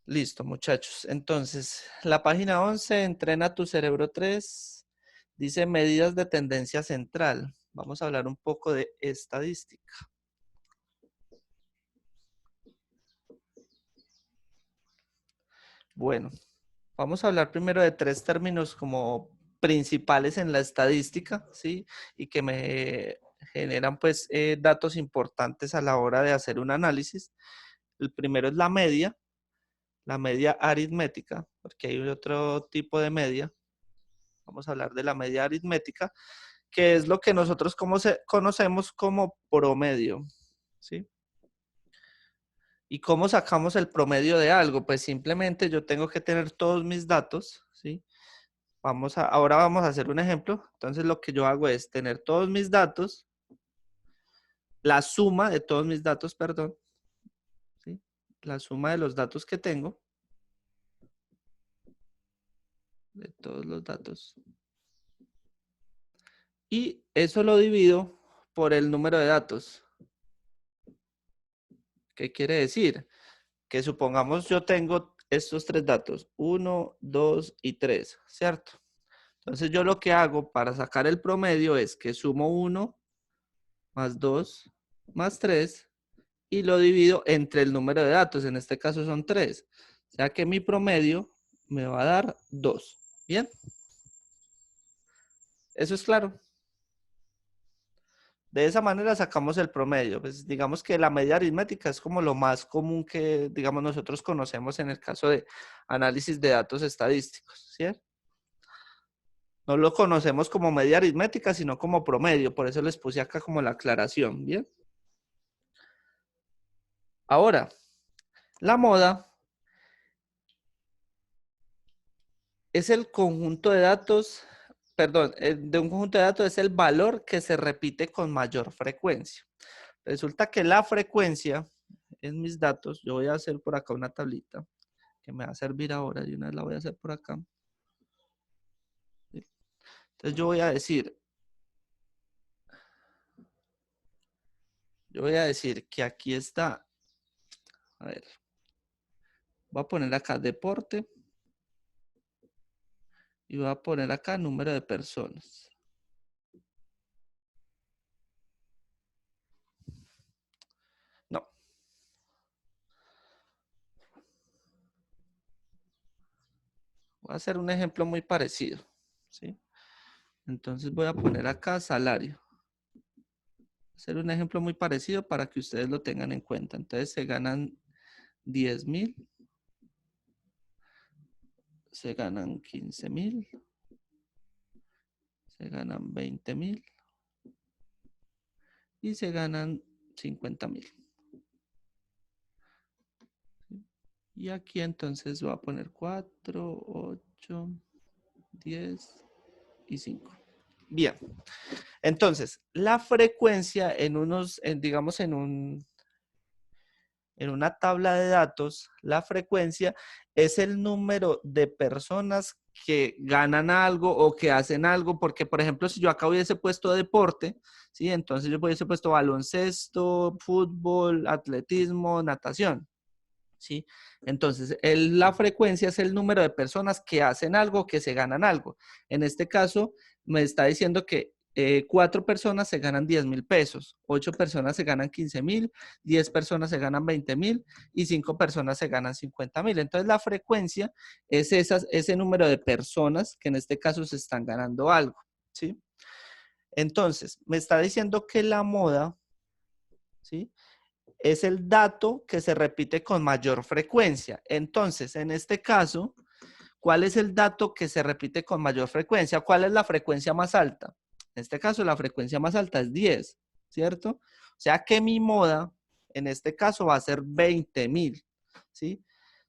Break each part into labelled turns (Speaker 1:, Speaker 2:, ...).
Speaker 1: Listo, muchachos. Entonces, la página 11, entrena tu cerebro 3, dice medidas de tendencia central. Vamos a hablar un poco de estadística. Bueno, vamos a hablar primero de tres términos como principales en la estadística, ¿sí? Y que me generan pues datos importantes a la hora de hacer un análisis. El primero es la media aritmética, porque hay otro tipo de media. Vamos a hablar de la media aritmética, que es lo que nosotros conocemos como promedio, ¿sí? ¿Y cómo sacamos el promedio de algo? Pues simplemente yo tengo que tener todos mis datos, ¿sí? Ahora vamos a hacer un ejemplo. Entonces lo que yo hago es tener todos mis datos, la suma de todos mis datos, perdón, ¿sí? La suma de los datos que tengo, de todos los datos. Y eso lo divido por el número de datos. ¿Qué quiere decir? Que supongamos yo tengo estos tres datos, 1, 2 y 3, ¿cierto? Entonces yo lo que hago para sacar el promedio es que sumo 1 más 2 más 3 y lo divido entre el número de datos, en este caso son 3. O sea que mi promedio me va a dar 2. ¿Bien? Eso es claro. De esa manera sacamos el promedio. Pues digamos que la media aritmética es como lo más común que, digamos, nosotros conocemos en el caso de análisis de datos estadísticos, ¿cierto? No lo conocemos como media aritmética, sino como promedio. Por eso les puse acá como la aclaración, ¿bien? Ahora, la moda es el conjunto de datos, perdón, de un conjunto de datos es el valor que se repite con mayor frecuencia. Resulta que la frecuencia en mis datos, yo voy a hacer por acá una tablita que me va a servir ahora, y una vez la voy a hacer por acá. ¿Sí? Entonces yo voy a decir que aquí está, a ver, voy a poner acá deporte y voy a poner acá número de personas. No, voy a hacer un ejemplo muy parecido, ¿sí? Entonces voy a poner acá salario. Hacer un ejemplo muy parecido para que ustedes lo tengan en cuenta. Entonces se ganan 10,000, se ganan 15,000, se ganan 20,000 y se ganan 50,000. Y aquí entonces voy a poner 4, 8, 10 y 5. Bien, entonces la frecuencia digamos en una tabla de datos, la frecuencia es el número de personas que ganan algo o que hacen algo, porque por ejemplo, si yo acá hubiese puesto deporte, ¿sí? Entonces yo hubiese puesto baloncesto, fútbol, atletismo, natación, ¿sí? Entonces, la frecuencia es el número de personas que hacen algo, que se ganan algo. En este caso, me está diciendo que 4 personas se ganan 10,000 pesos, 8 personas se ganan 15,000, 10 personas se ganan 20,000 y 5 personas se ganan 50,000. Entonces, la frecuencia es ese número de personas que en este caso se están ganando algo, ¿sí? Entonces, me está diciendo que la moda, ¿sí? Es el dato que se repite con mayor frecuencia. Entonces, en este caso, ¿cuál es el dato que se repite con mayor frecuencia? ¿Cuál es la frecuencia más alta? En este caso, la frecuencia más alta es 10, ¿cierto? O sea que mi moda, en este caso, va a ser 20,000, ¿sí?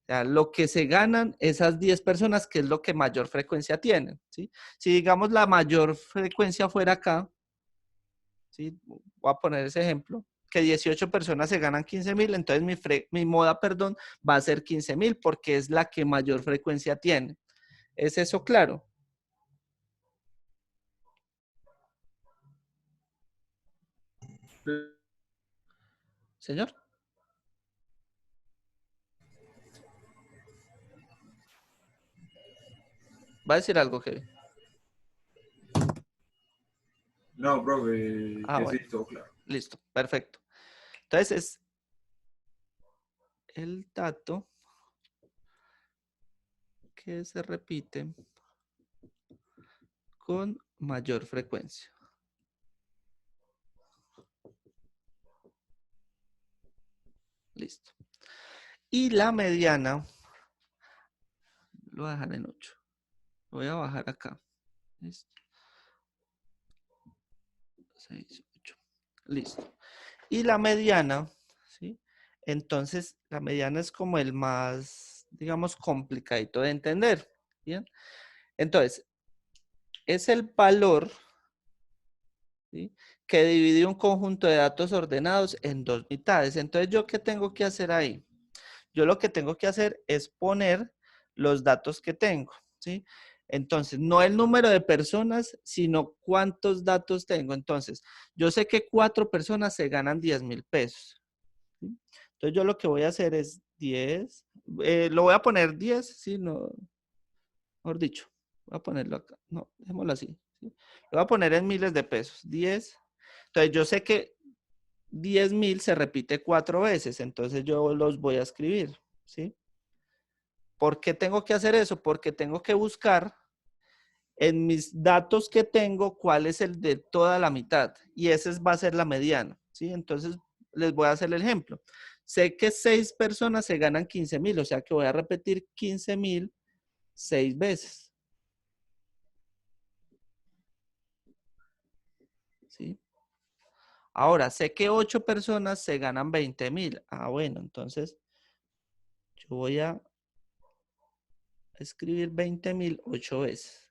Speaker 1: O sea, lo que se ganan esas 10 personas, que es lo que mayor frecuencia tienen, ¿sí? Si digamos la mayor frecuencia fuera acá, ¿sí? Voy a poner ese ejemplo, que 18 personas se ganan 15,000, entonces mi moda, perdón, va a ser 15,000 porque es la que mayor frecuencia tiene. ¿Es eso claro? Señor. Va a decir algo, Kevin.
Speaker 2: No, profe, que
Speaker 1: Bueno,
Speaker 2: sí, todo claro.
Speaker 1: listo, perfecto. Entonces es el dato que se repite con mayor frecuencia. Listo. Y la mediana, lo voy a dejar en 8. Lo voy a bajar acá. Listo. 6, 8. Listo. Y la mediana, ¿sí? Entonces, la mediana es como el más, digamos, complicadito de entender. ¿Bien? Entonces, es el valor, ¿sí?, que divide un conjunto de datos ordenados en dos mitades. Entonces, ¿yo qué tengo que hacer ahí? Yo lo que tengo que hacer es poner los datos que tengo, ¿sí? Entonces, no el número de personas, sino cuántos datos tengo. Entonces, yo sé que 4 personas se ganan 10,000 pesos, ¿sí? Entonces, yo lo que voy a hacer es 10, lo voy a poner 10, ¿sí? No, mejor dicho, voy a ponerlo acá. No, dejémoslo así, ¿sí? Lo voy a poner en miles de pesos, 10. Entonces, yo sé que 10,000 se repite 4 veces, entonces yo los voy a escribir, ¿sí? ¿Por qué tengo que hacer eso? Porque tengo que buscar en mis datos que tengo cuál es el de toda la mitad y ese va a ser la mediana, ¿sí? Entonces les voy a hacer el ejemplo. Sé que 6 personas se ganan 15,000, o sea que voy a repetir 15,000 6 veces, ¿sí? Ahora, sé que 8 personas se ganan 20,000. Ah, bueno, entonces yo voy a escribir 20,000 8 veces.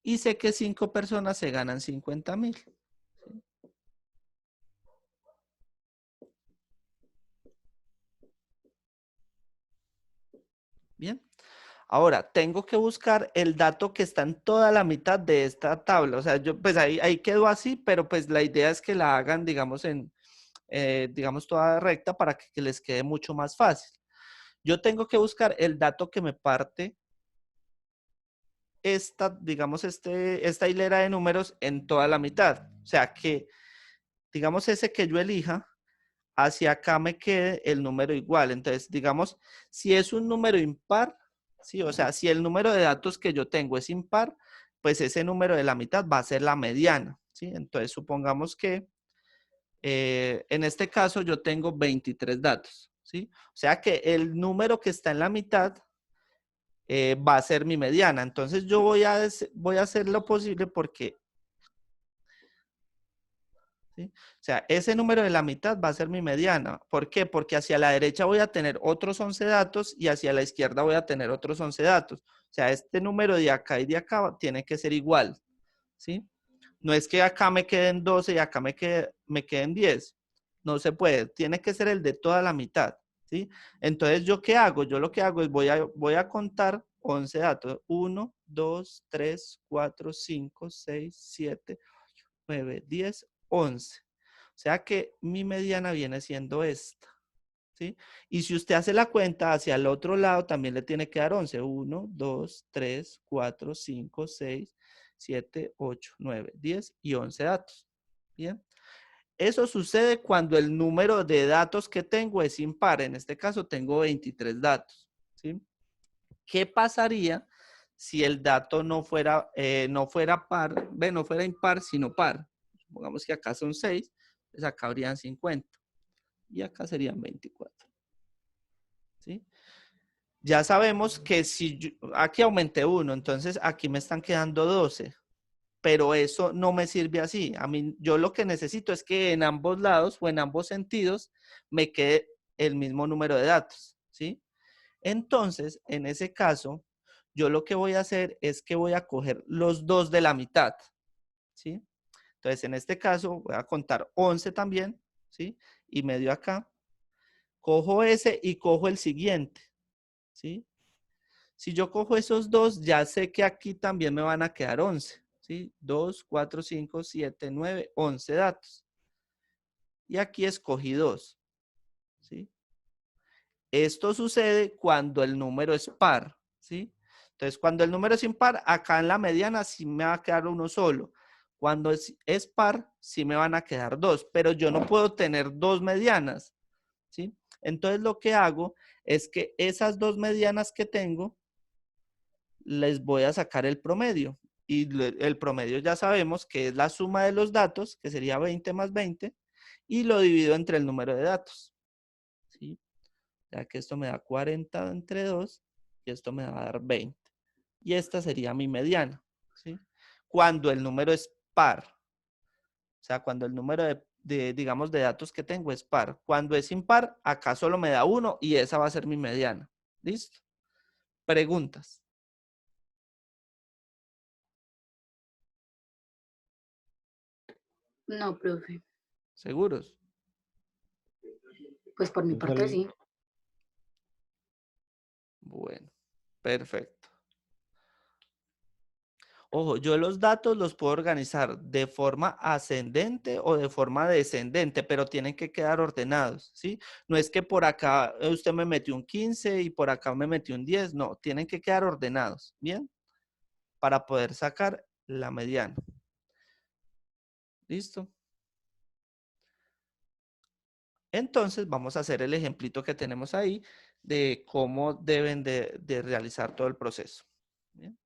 Speaker 1: Y sé que 5 personas se ganan 50,000. Bien. Ahora, tengo que buscar el dato que está en toda la mitad de esta tabla. O sea, yo pues ahí quedó así, pero pues la idea es que la hagan, digamos, digamos, toda recta para que les quede mucho más fácil. Yo tengo que buscar el dato que me parte esta, digamos, esta hilera de números en toda la mitad. O sea, que, digamos, ese que yo elija, hacia acá me quede el número igual. Entonces, digamos, si es un número impar, ¿sí? O sea, si el número de datos que yo tengo es impar, pues ese número de la mitad va a ser la mediana, ¿sí? Entonces, supongamos que en este caso yo tengo 23 datos, ¿sí? O sea que el número que está en la mitad va a ser mi mediana. Entonces, yo voy a hacer lo posible porque, ¿sí? O sea, ese número de la mitad va a ser mi mediana. ¿Por qué? Porque hacia la derecha voy a tener otros 11 datos y hacia la izquierda voy a tener otros 11 datos. O sea, este número de acá y de acá tiene que ser igual, ¿sí? No es que acá me queden 12 y acá me queden 10. No se puede. Tiene que ser el de toda la mitad, ¿sí? Entonces, ¿yo qué hago? Yo lo que hago es voy a contar 11 datos. 1, 2, 3, 4, 5, 6, 7, 9, 10, 11. O sea que mi mediana viene siendo esta, ¿sí? Y si usted hace la cuenta hacia el otro lado, también le tiene que dar 11. 1, 2, 3, 4, 5, 6, 7, 8, 9, 10 y 11 datos. Bien. Eso sucede cuando el número de datos que tengo es impar. En este caso tengo 23 datos, ¿sí? ¿Qué pasaría si el dato no fuera par, no fuera impar, sino par? Supongamos que acá son 6, pues acá habrían 50 y acá serían 24, ¿sí? Ya sabemos que si aquí aumenté 1, entonces aquí me están quedando 12, pero eso no me sirve así. A mí, yo lo que necesito es que en ambos lados o en ambos sentidos me quede el mismo número de datos, ¿sí? Entonces, en ese caso, yo lo que voy a hacer es que voy a coger los dos de la mitad, ¿sí? Entonces, en este caso, voy a contar 11 también, ¿sí? Y medio acá. Cojo ese y cojo el siguiente, ¿sí? Si yo cojo esos dos, ya sé que aquí también me van a quedar 11, ¿sí? 2, 4, 5, 7, 9, 11 datos. Y aquí escogí 2, ¿sí? Esto sucede cuando el número es par, ¿sí? Entonces, cuando el número es impar, acá en la mediana sí me va a quedar uno solo. Cuando es par, sí me van a quedar dos, pero yo no puedo tener dos medianas, ¿sí? Entonces, lo que hago es que esas dos medianas que tengo, les voy a sacar el promedio. Y el promedio ya sabemos que es la suma de los datos, que sería 20 más 20, y lo divido entre el número de datos, ¿sí? Ya que esto me da 40 entre 2 y esto me va a dar 20. Y esta sería mi mediana, ¿sí? Cuando el número es par. O sea, cuando el número digamos, de datos que tengo es par. Cuando es impar, acá solo me da uno y esa va a ser mi mediana. ¿Listo? Preguntas.
Speaker 3: No, profe.
Speaker 1: ¿Seguros?
Speaker 3: Pues por mi parte sí.
Speaker 1: Bueno, perfecto. Ojo, yo los datos los puedo organizar de forma ascendente o de forma descendente, pero tienen que quedar ordenados, ¿sí? No es que por acá usted me metió un 15 y por acá me metió un 10, no, tienen que quedar ordenados, ¿bien? Para poder sacar la mediana. ¿Listo? Entonces vamos a hacer el ejemplito que tenemos ahí de cómo deben de realizar todo el proceso. ¿Bien?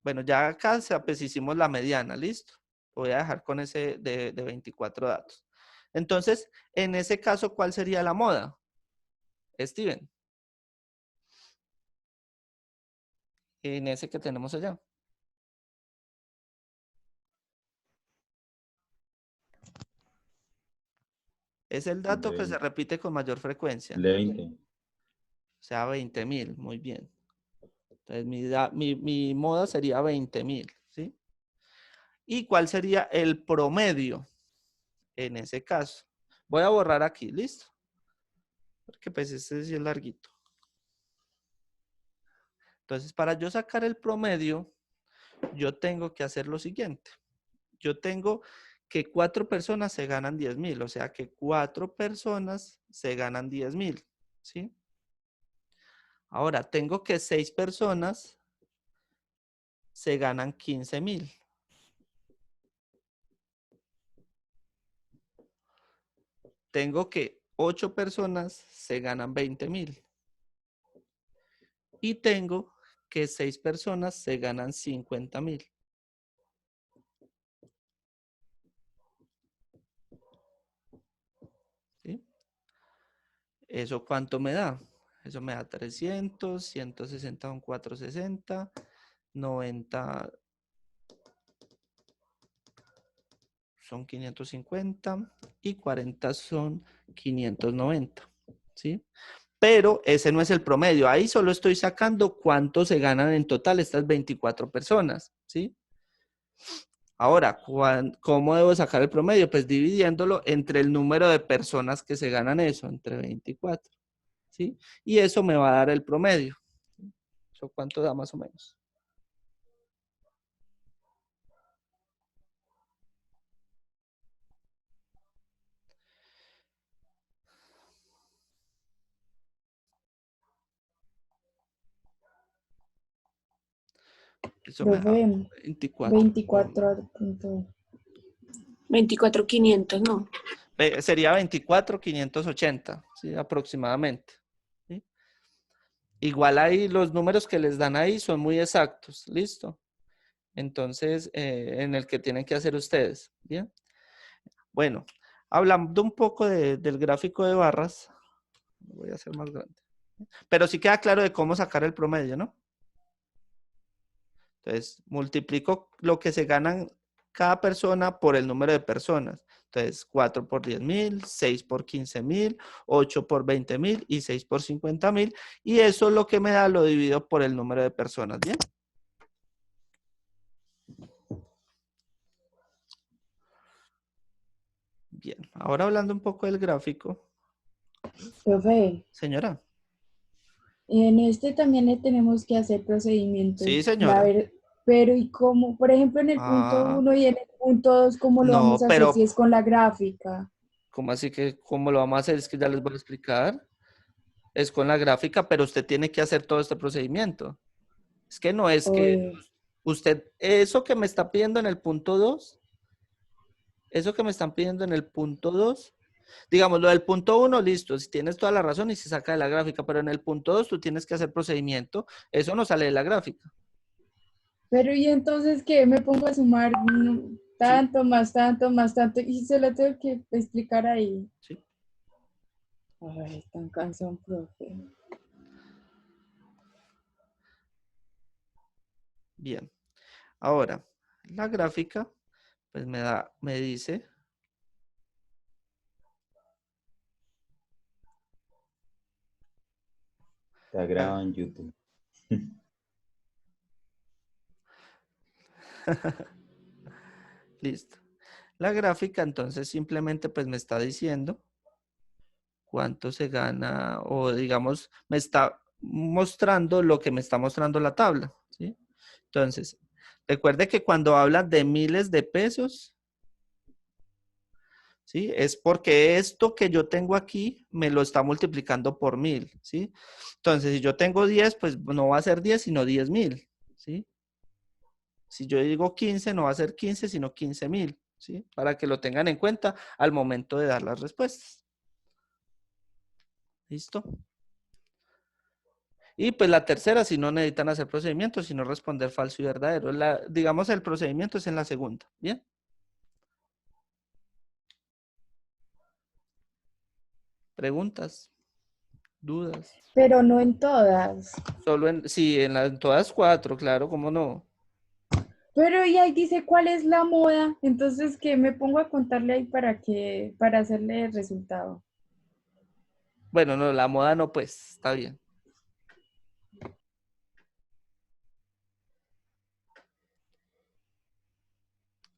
Speaker 1: Bueno, ya acá pues hicimos la mediana, ¿listo? Voy a dejar con ese de 24 datos. Entonces, en ese caso, ¿cuál sería la moda? Steven. En ese que tenemos allá. Es el dato que se repite con mayor frecuencia.
Speaker 4: De 20.
Speaker 1: O sea, 20.000, muy bien. Entonces, mi moda sería 20.000, ¿sí? ¿Y cuál sería el promedio en ese caso? Voy a borrar aquí, ¿listo? Porque pues este sí es larguito. Entonces, para yo sacar el promedio, yo tengo que hacer lo siguiente. Yo tengo que 4 personas se ganan 10.000, o sea que 4 personas se ganan 10.000, ¿sí? Ahora, tengo que 6 personas se ganan 15.000. Tengo que 8 personas se ganan 20.000. Y tengo que 6 personas se ganan 50.000. ¿Sí? ¿Eso cuánto me da? Eso me da 300, 160 son 460, 90 son 550 y 40 son 590, ¿sí? Pero ese no es el promedio. Ahí solo estoy sacando cuánto se ganan en total estas 24 personas, ¿sí? Ahora, ¿cómo debo sacar el promedio? Pues dividiéndolo entre el número de personas que se ganan eso, entre 24, ¿sí? Y eso me va a dar el promedio. ¿Eso cuánto da más o menos? Eso me da 24.
Speaker 5: 24.500, ¿no?
Speaker 1: Sería 24.580, ¿sí? Aproximadamente. ¿Sí? Igual ahí los números que les dan ahí son muy exactos, ¿listo? Entonces, en el que tienen que hacer ustedes, ¿bien? Bueno, hablando un poco del gráfico de barras, voy a hacer más grande. Pero sí queda claro de cómo sacar el promedio, ¿no? Entonces, multiplico lo que se ganan cada persona por el número de personas. Entonces, 4 por 10.000, 6 por 15.000, 8 por 20.000 y 6 por 50.000. Y eso lo que me da lo divido por el número de personas, ¿bien? Bien, ahora hablando un poco del gráfico.
Speaker 6: Profe,
Speaker 1: Señora.
Speaker 6: en este también le tenemos que hacer procedimientos.
Speaker 1: Sí, señora.
Speaker 6: Pero ¿y cómo? Por ejemplo, en el punto 1 y en el punto 2, ¿cómo lo vamos a hacer si es con la gráfica?
Speaker 1: ¿Cómo así que cómo lo vamos a hacer? Es que ya les voy a explicar. Es con la gráfica, pero usted tiene que hacer todo este procedimiento. Es que no es que usted, eso que me está pidiendo en el punto 2, eso que me están pidiendo en el punto 2, digamos, lo del punto 1, listo, si tienes toda la razón y se saca de la gráfica, pero en el punto 2 tú tienes que hacer procedimiento, eso no sale de la gráfica.
Speaker 6: Pero ¿y entonces qué? Me pongo a sumar tanto, más tanto, más tanto, y se lo tengo que explicar ahí.
Speaker 1: Sí.
Speaker 6: Ay, tan cansón, profe.
Speaker 1: Bien. Ahora, la gráfica, pues me dice...
Speaker 3: Está grabado en YouTube.
Speaker 1: Listo. La gráfica entonces simplemente pues me está diciendo cuánto se gana o digamos me está mostrando lo que me está mostrando la tabla, ¿sí? Entonces, recuerde que cuando hablan de miles de pesos, ¿sí? Es porque esto que yo tengo aquí me lo está multiplicando por 1000, ¿sí? Entonces, si yo tengo 10, pues no va a ser 10, sino 10.000, ¿sí? Si yo digo 15, no va a ser 15, sino 15.000, ¿sí? Para que lo tengan en cuenta al momento de dar las respuestas. ¿Listo? Y pues la tercera, si no necesitan hacer procedimientos, sino responder falso y verdadero. Digamos, el procedimiento es en la segunda. ¿Bien? ¿Preguntas? ¿Dudas?
Speaker 6: Pero no en todas.
Speaker 1: Solo en todas 4, claro, ¿cómo no?
Speaker 6: Pero y ahí dice cuál es la moda, entonces que me pongo a contarle ahí para hacerle el resultado.
Speaker 1: Bueno, no, la moda no, pues, está bien.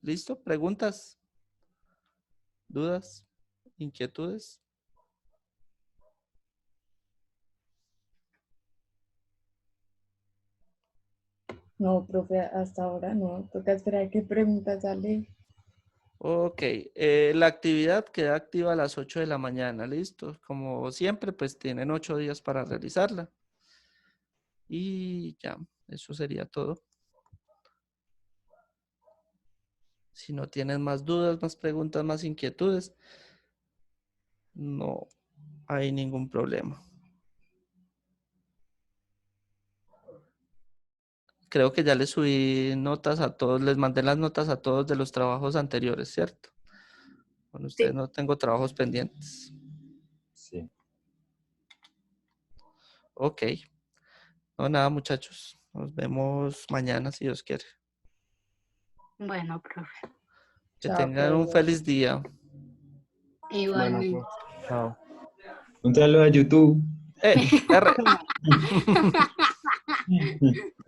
Speaker 1: ¿Listo? ¿Preguntas? ¿Dudas? ¿Inquietudes?
Speaker 6: No, profe, hasta ahora no. Toca esperar qué preguntas sale.
Speaker 1: Ok, la actividad queda activa a las 8 de la mañana, ¿listo? Como siempre, pues tienen 8 días para realizarla. Y ya, eso sería todo. Si no tienen más dudas, más preguntas, más inquietudes, no hay ningún problema. Creo que ya les subí notas a todos, les mandé las notas a todos de los trabajos anteriores, ¿cierto? Con ustedes
Speaker 5: Sí.
Speaker 1: no tengo trabajos pendientes.
Speaker 3: Sí.
Speaker 1: Ok. No, nada, muchachos. Nos vemos mañana, si Dios quiere.
Speaker 5: Bueno, profe.
Speaker 1: Que
Speaker 6: Chao,
Speaker 1: tengan un
Speaker 6: profe.
Speaker 1: feliz día.
Speaker 5: Igualmente.
Speaker 1: Chao.
Speaker 3: Un saludo a YouTube.
Speaker 1: R.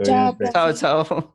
Speaker 6: Chao,
Speaker 3: Bueno,
Speaker 6: profe.
Speaker 1: Chao, chao.